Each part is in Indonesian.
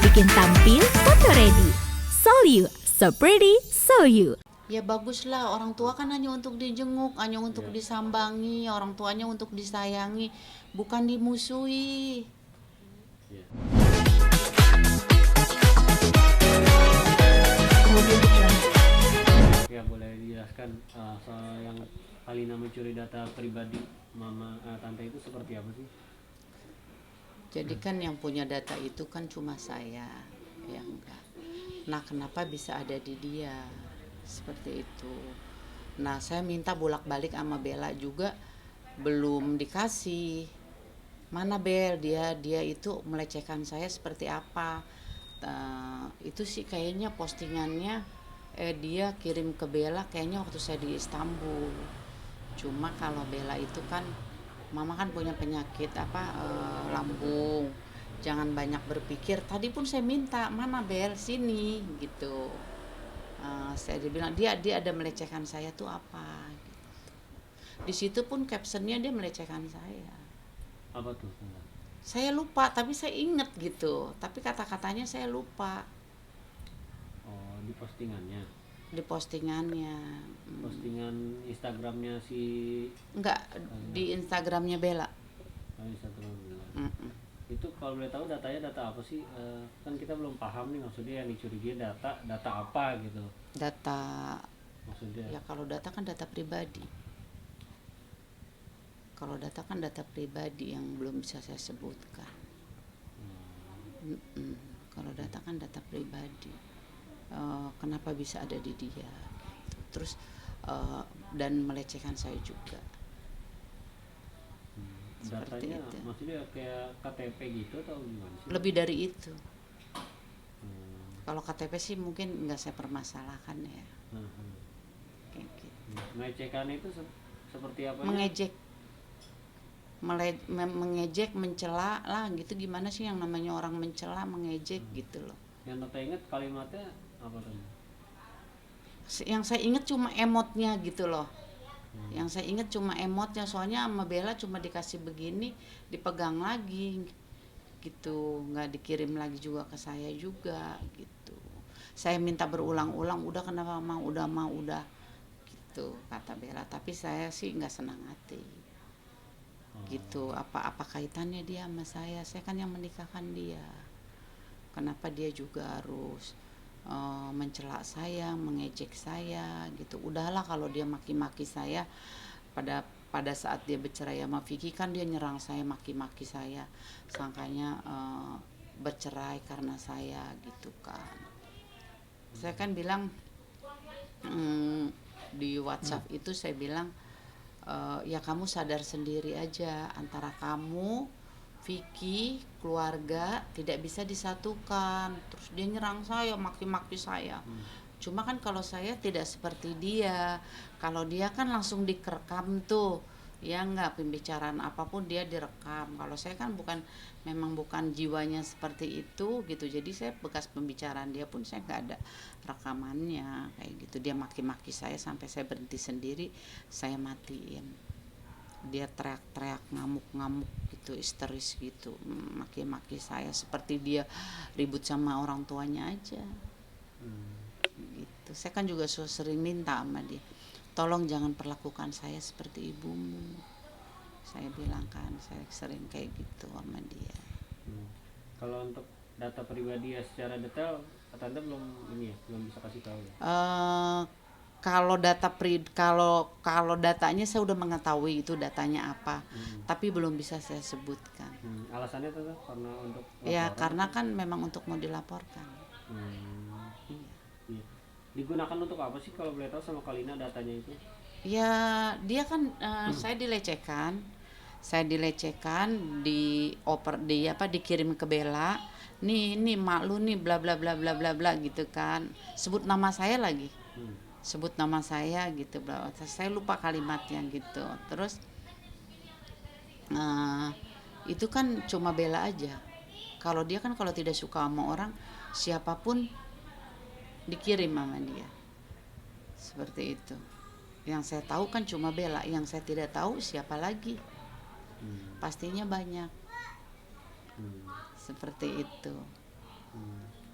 Bikin tampil, foto ready. So you, so pretty, so you. Ya baguslah, orang tua kan hanya untuk dijenguk, hanya untuk disambangi, orang tuanya untuk disayangi, bukan dimusuhi. Ya boleh dijelaskan soal yang Alina mencuri data pribadi mama tante itu seperti apa sih? Jadi kan yang punya data itu kan cuma saya, ya enggak. Nah kenapa bisa ada di dia? Seperti itu. Nah saya minta bolak-balik sama Bella juga, belum dikasih. Mana Bel, dia itu melecehkan saya seperti apa? Itu sih kayaknya postingannya dia kirim ke Bella kayaknya waktu saya di Istanbul. Cuma kalau Bella itu kan mama kan punya penyakit lambung, jangan banyak berpikir. Tadi pun saya minta, mana Bel sini gitu. Saya bilang dia ada melecehkan saya tuh apa gitu. Di situ pun captionnya dia melecehkan saya. Apa tuh? Saya lupa tapi saya inget gitu, tapi kata-katanya saya lupa Oh, di postingannya. di postingannya. Postingan Instagramnya si Enggak, di Instagramnya Bella. Instagram. Mm-mm. Itu kalau boleh tahu datanya data apa sih? Kan kita belum paham nih maksudnya yang dicuri dia data apa gitu. Data, Maksudnya. ya kalau data kan data pribadi. Kalau data kan data pribadi yang belum bisa saya sebutkan. Kalau data kan data pribadi. Kenapa bisa ada di dia? Gitu. Terus dan melecehkan saya juga. Seperti Datanya itu. maksudnya kayak KTP gitu atau gimana sih? Lebih dari itu. Hmm. Kalau KTP sih mungkin nggak saya permasalahkan ya. Kayak gitu. Melecehkan itu seperti apa? Mengejek, mengejek, mencela lah gitu. Gimana sih yang namanya orang mencela, mengejek gitu loh. Yang Tante ingat kalimatnya apa tadi? Yang saya ingat cuma emotnya gitu loh. Yang saya ingat cuma emotnya, soalnya sama Bella cuma dikasih begini, dipegang lagi gitu, nggak dikirim lagi juga ke saya juga gitu. Saya minta berulang-ulang, udah kenapa mau, udah gitu kata Bella, tapi saya sih nggak senang hati gitu. Apa kaitannya dia sama saya kan yang menikahkan dia, kenapa dia juga harus mencela saya, mengejek saya gitu. Udahlah kalau dia maki-maki saya pada saat dia bercerai sama Vicky kan dia nyerang saya, maki-maki saya, sangkanya bercerai karena saya gitu kan. Saya kan bilang di WhatsApp itu saya bilang ya kamu sadar sendiri aja, antara kamu Vicky, keluarga tidak bisa disatukan. Terus dia nyerang saya, maki-maki saya. Cuma kan kalau saya tidak seperti dia. Kalau dia kan langsung dikerekam tuh. Ya enggak, pembicaraan apapun dia direkam. Kalau saya kan memang bukan jiwanya seperti itu gitu. Jadi saya bekas pembicaraan dia pun saya enggak ada rekamannya kayak gitu. Dia maki-maki saya sampai saya berhenti sendiri, saya matiin. Dia teriak-teriak, ngamuk-ngamuk gitu, histeris gitu, maki-maki saya seperti dia ribut sama orang tuanya aja. Gitu. Saya kan juga sering minta sama dia, tolong jangan perlakukan saya seperti ibumu. Saya bilang kan, saya sering kayak gitu sama dia. Kalau untuk data pribadi ya secara detail, Tante belum bisa kasih tahu ya. Kalau kalau datanya saya udah mengetahui itu datanya apa, tapi belum bisa saya sebutkan. Alasannya tuh karena untuk Ya laporan? karena kan memang untuk mau dilaporkan. Iya. Digunakan untuk apa sih kalau boleh tahu sama Kalina datanya itu? Ya dia kan saya dilecehkan, dikirim ke Bella. Nih mak lu nih bla bla bla bla bla bla gitu kan. Sebut nama saya lagi. Sebut nama saya gitu, saya lupa kalimatnya gitu. Terus itu kan cuma Bella aja. Kalau dia kan kalau tidak suka sama orang, siapapun dikirim sama dia, seperti itu. Yang saya tahu kan cuma Bella, yang saya tidak tahu siapa lagi. Pastinya banyak. Seperti itu.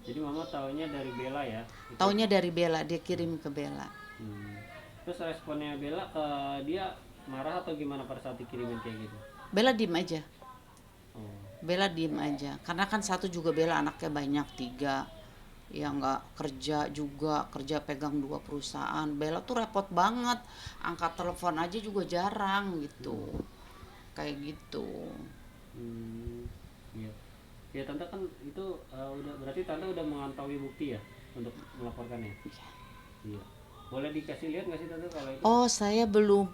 Jadi mama taunya dari Bella ya? Itu? Taunya dari Bella, dia kirim ke Bella. Hmm. Terus responnya Bella ke dia marah atau gimana pada saat dikirimin kayak gitu? Bella diem aja. Oh. Bella diem aja. Karena kan satu juga Bella anaknya banyak, 3. Ya nggak kerja juga, kerja pegang 2 perusahaan. Bella tuh repot banget. Angkat telepon aja juga jarang gitu. Kayak gitu. Iya. Ya tante kan itu udah berarti tante udah mengantongi bukti ya untuk melaporkannya. Iya. Boleh dikasih lihat nggak sih tante kalau itu? Oh, saya belum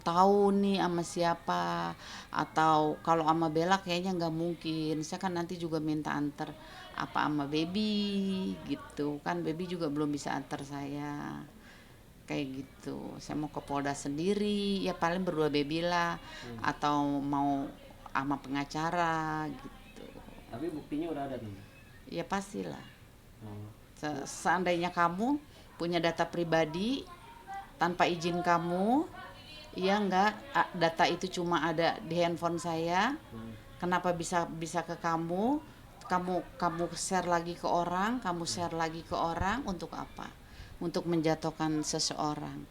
tahu nih sama siapa, atau kalau sama Bella kayaknya nggak mungkin. Saya kan nanti juga minta antar apa sama Baby gitu kan, Baby juga belum bisa antar saya kayak gitu. Saya mau ke Polda sendiri ya, paling berdua Baby lah, atau mau sama pengacara gitu. Tapi buktinya udah ada tante. Ya pastilah. Oh. Seandainya kamu punya data pribadi tanpa izin kamu, iya enggak, data itu cuma ada di handphone saya, kenapa bisa ke kamu, kamu share lagi ke orang, untuk apa? Untuk menjatuhkan seseorang.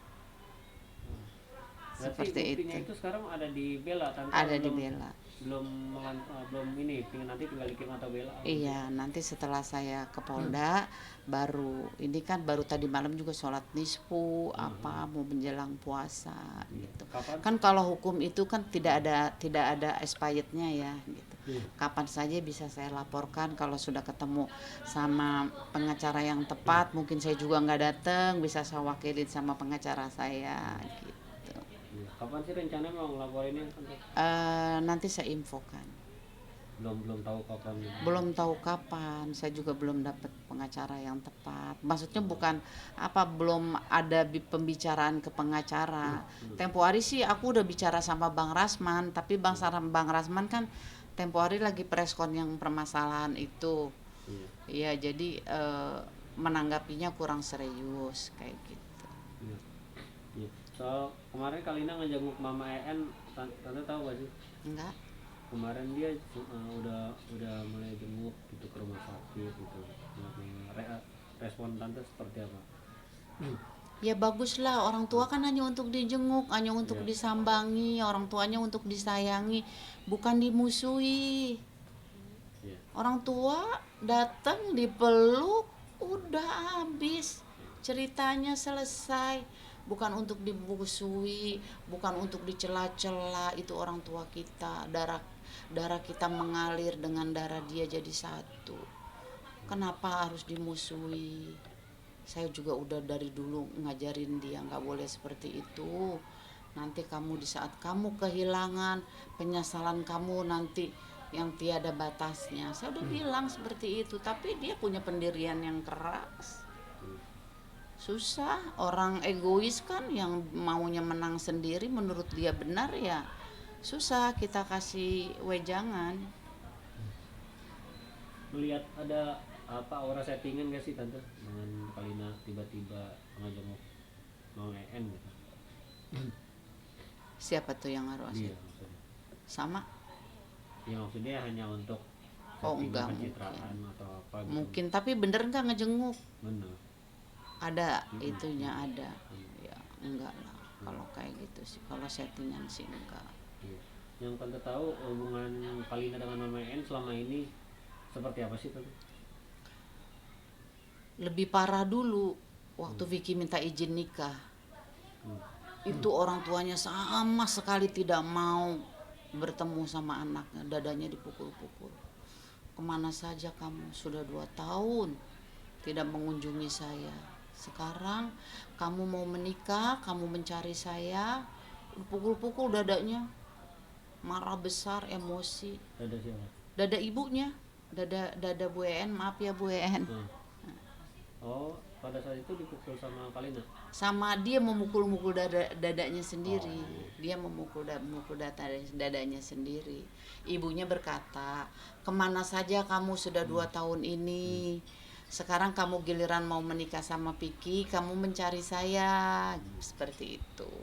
Berarti Seperti buktinya itu. itu sekarang ada di Bella tante. Ada di Bella. Belum ini nanti tinggal dikirim atau Bella. Iya, nanti setelah saya ke Polda baru, ini kan baru tadi malam juga sholat nisfu, apa mau menjelang puasa gitu. Kapan? Kan kalau hukum itu kan tidak ada expirednya ya gitu. Kapan saja bisa saya laporkan kalau sudah ketemu sama pengacara yang tepat. Mungkin saya juga nggak datang, bisa saya wakilin sama pengacara saya gitu. Kapan sih rencananya mau ngelaporinnya tante? Nanti saya infokan. Belum tahu kapan. Belum tahu kapan, saya juga belum dapat pengacara yang tepat. Maksudnya bukan apa, belum ada pembicaraan ke pengacara. Tempo hari sih aku udah bicara sama Bang Rasman, tapi Bang Rasman kan tempo hari lagi preskon yang permasalahan itu. Iya, jadi menanggapinya kurang serius kayak gitu. Iya. So kemarin Kalina ngejenguk Mama En, tante tahu gak sih? Enggak. Kemarin dia udah mulai jenguk gitu ke rumah sakit gitu. Respon tante seperti apa? Ya baguslah, orang tua kan hanya untuk dijenguk, hanya untuk disambangi, orang tuanya untuk disayangi, bukan dimusuhi. Orang tua datang dipeluk, udah habis, ceritanya selesai. Bukan untuk dimusuhi, bukan untuk dicela-cela. Itu orang tua kita, darah kita mengalir dengan darah dia jadi satu. Kenapa harus dimusuhi? Saya juga udah dari dulu ngajarin dia nggak boleh seperti itu. Nanti kamu di saat kamu kehilangan, penyesalan kamu nanti yang tiada batasnya. Saya udah bilang seperti itu, tapi dia punya pendirian yang keras. Susah, orang egois kan yang maunya menang sendiri menurut dia benar ya. Susah kita kasih wejangan. Melihat ada apa aura settingan gak sih tante dengan Kalina tiba-tiba ngejenguk Mama En gitu? Siapa tuh yang ngaruh? Dia maksudnya. Sama? Ya maksudnya hanya untuk Enggak pencitraan atau apa gitu. mungkin, tapi bener nggak ngejenguk? Bener. Ada itunya, ada. Ya enggak lah kalau kayak gitu sih, kalau settingan sih enggak. Yang tante tahu hubungan Kalina dengan Mama En selama ini seperti apa sih tante? Lebih parah dulu waktu Vicky minta izin nikah. Itu orang tuanya sama sekali tidak mau bertemu sama anaknya, dadanya dipukul-pukul. Kemana saja kamu, sudah 2 tahun tidak mengunjungi saya. Sekarang kamu mau menikah, kamu mencari saya, pukul-pukul dadanya. Marah besar, emosi. Dada siapa? Dada ibunya, dada Bu En, maaf ya Bu En. Oh, pada saat itu dipukul sama Kalina? Sama dia memukul-mukul dadanya sendiri. Dia memukul dadanya sendiri. Ibunya berkata, kemana saja kamu sudah 2 tahun ini. Sekarang kamu giliran mau menikah sama Vicky, kamu mencari saya. Seperti itu.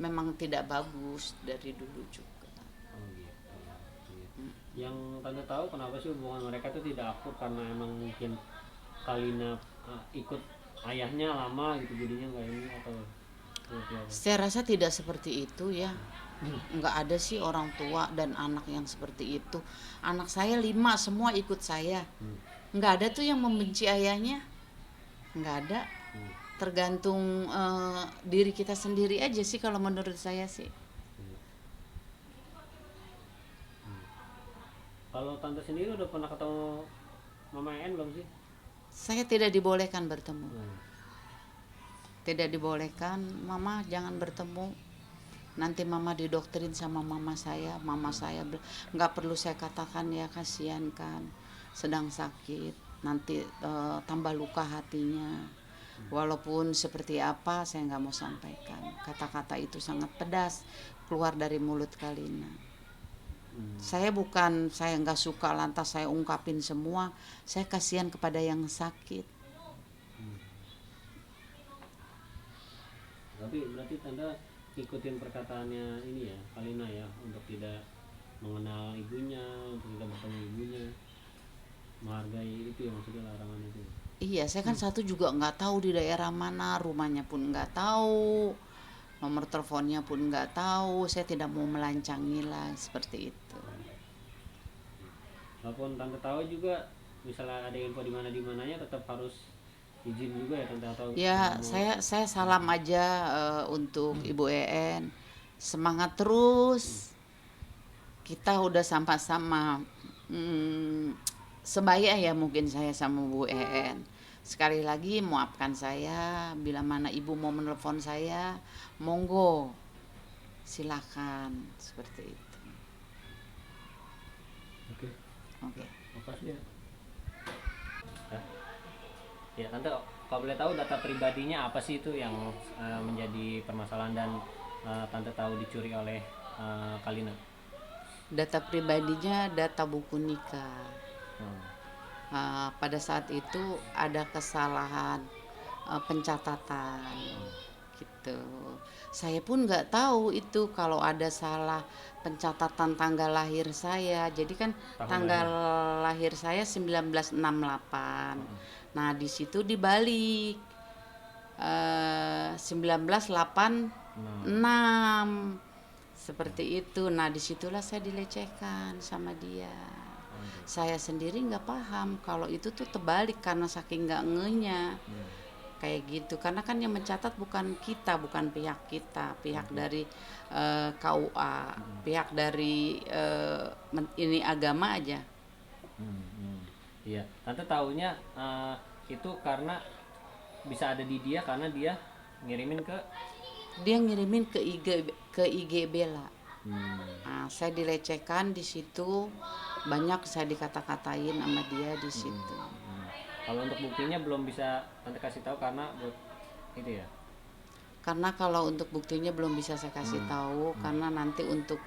Memang tidak bagus dari dulu juga. Oh gitu. Yang tante tahu kenapa sih hubungan mereka tuh tidak akur, karena emang mungkin Kalina ikut ayahnya lama gitu jadinya nggak ini, atau seperti apa? Saya rasa tidak seperti itu ya. Nggak ada sih orang tua dan anak yang seperti itu. Anak saya 5 semua ikut saya. Hmm. Nggak ada tuh yang membenci ayahnya. Nggak ada. Hmm. Tergantung diri kita sendiri aja sih kalau menurut saya sih. Hmm. Hmm. Kalau tante sendiri udah pernah ketemu Mama En belum sih? Saya tidak dibolehkan bertemu. Hmm. Tidak dibolehkan, mama jangan bertemu. Nanti mama didoktrin sama mama saya. Mama saya nggak perlu saya katakan ya, kasihan kan, sedang sakit. Nanti tambah luka hatinya. Walaupun seperti apa saya nggak mau sampaikan. Kata-kata itu sangat pedas keluar dari mulut Kalina. Saya nggak suka lantas saya ungkapin semua. Saya kasihan kepada yang sakit. Tapi berarti tante ikutin perkataannya ini ya, Kalina ya, untuk tidak mengenal ibunya, untuk tidak bertemu ibunya, menghargai itu ya, maksudnya larangan itu. Iya, saya kan satu juga nggak tahu di daerah mana, rumahnya pun nggak tahu, nomor teleponnya pun nggak tahu. Saya tidak mau melancangi lah seperti itu. Walaupun tante tahu juga, misalnya ada info di mananya tetap harus izin juga ya tante, atau Ya, mau. saya salam aja untuk Ibu EN. Semangat terus. Kita udah sama-sama sebaya ya mungkin saya sama Bu EN. Sekali lagi maafkan saya bila mana Ibu mau menelpon saya, monggo. Silakan seperti itu. Oke, Oke. makasih ya. Ya tante, kalau boleh tahu data pribadinya apa sih itu yang menjadi permasalahan dan tante tahu dicuri oleh Kalina? Data pribadinya data buku nikah. Hmm. Pada saat itu ada kesalahan pencatatan gitu. Saya pun nggak tahu itu kalau ada salah pencatatan tanggal lahir saya. Jadi kan Tahun tanggal lahir saya 1968. Nah di situ dibalik 1986 seperti itu. Nah disitulah saya dilecehkan sama dia. Saya sendiri nggak paham kalau itu tuh terbalik karena saking nggak ngehnya kayak gitu. Karena kan yang mencatat bukan kita, bukan pihak kita, pihak dari KUA, pihak dari ini agama aja. Iya, tante taunya itu karena bisa ada di dia karena dia ngirimin ke. Dia ngirimin ke IG Bella. Nah, saya dilecehkan di situ, banyak saya dikata-katain sama dia di situ. Kalau untuk buktinya belum bisa tante kasih tahu karena buat itu ya. Karena kalau untuk buktinya belum bisa saya kasih tahu, karena nanti untuk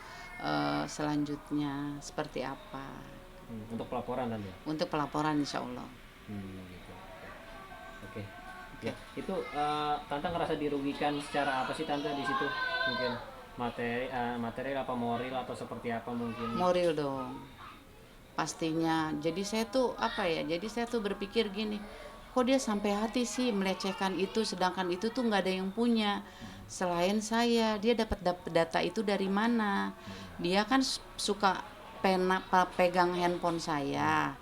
selanjutnya seperti apa. Untuk pelaporan tante. Untuk pelaporan insya Allah. Gitu. Oke. Ya, itu tante ngerasa dirugikan secara apa sih tante di situ? Mungkin materi apa moral atau seperti apa mungkin? Moral dong. Pastinya. Jadi saya tuh apa ya? Jadi saya tuh berpikir gini, kok dia sampai hati sih melecehkan itu, sedangkan itu tuh nggak ada yang punya selain saya. Dia dapat data itu dari mana? Dia kan suka pegang handphone saya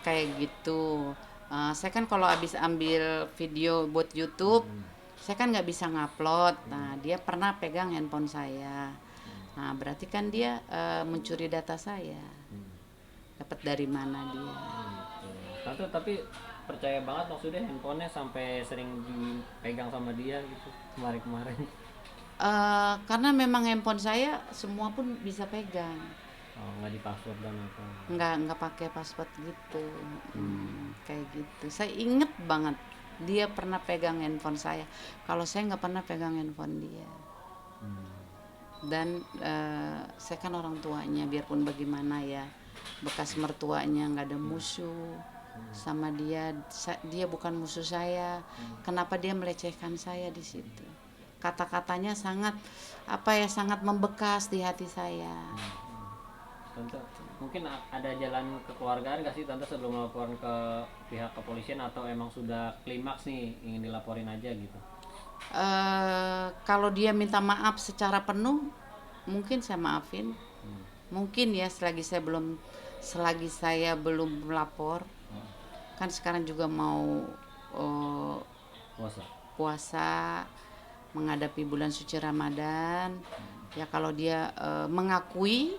kayak gitu. Saya kan kalau habis ambil video buat YouTube, saya kan nggak bisa ngupload. Nah dia pernah pegang handphone saya. Nah berarti kan dia mencuri data saya. Dapat dari mana dia? Tante tapi percaya banget maksudnya handphonenya sampai sering dipegang sama dia gitu kemarin-kemarin? Karena memang handphone saya semua pun bisa pegang. Oh, nggak di password dan apa? Nggak pakai password gitu. Kayak gitu. Saya inget banget dia pernah pegang handphone saya. Kalau saya nggak pernah pegang handphone dia. Dan saya kan orang tuanya, biarpun bagaimana ya, bekas mertuanya nggak ada musuh sama dia. Dia bukan musuh saya. Kenapa dia melecehkan saya di situ? Kata-katanya sangat sangat membekas di hati saya. Tante, mungkin ada jalan kekeluargaan nggak sih Tante sebelum melaporkan ke pihak kepolisian, atau emang sudah klimaks nih ingin dilaporin aja gitu? Kalau dia minta maaf secara penuh, mungkin saya maafin. Hmm. Mungkin ya selagi saya belum melapor. Kan sekarang juga mau eh, Puasa. puasa, menghadapi bulan suci Ramadan. Ya kalau dia mengakui,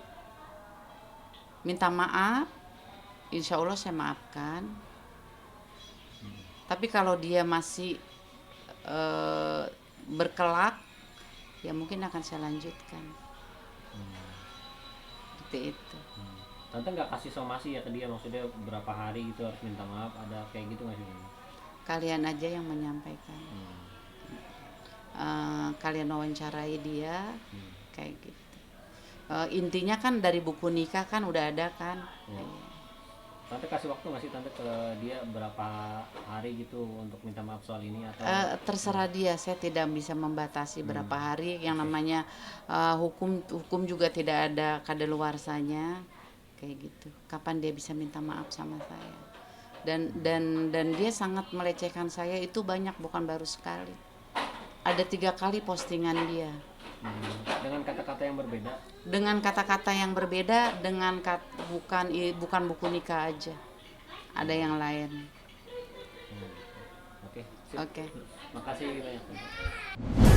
minta maaf, insya Allah saya maafkan. Tapi kalau dia masih berkelak, ya mungkin akan saya lanjutkan. Seperti itu. Tante nggak kasih somasi ya ke dia, maksudnya berapa hari gitu harus minta maaf, ada kayak gitu nggak sih? Kalian aja yang menyampaikan. Kalian wawancarai dia, kayak gitu. Intinya kan dari buku nikah kan udah ada kan. Tante kasih waktu nggak sih Tante ke dia berapa hari gitu untuk minta maaf soal ini, atau Terserah dia, saya tidak bisa membatasi berapa hari. Yang namanya hukum juga tidak ada kadaluarsanya, kayak gitu. Kapan dia bisa minta maaf sama saya? Dan dia sangat melecehkan saya itu banyak, bukan baru sekali. Ada 3 kali postingan dia. dengan kata-kata yang berbeda? Dengan kata-kata yang berbeda, bukan buku nikah aja. Ada yang lain. Oke, sip. Oke. Makasih banyak Tante.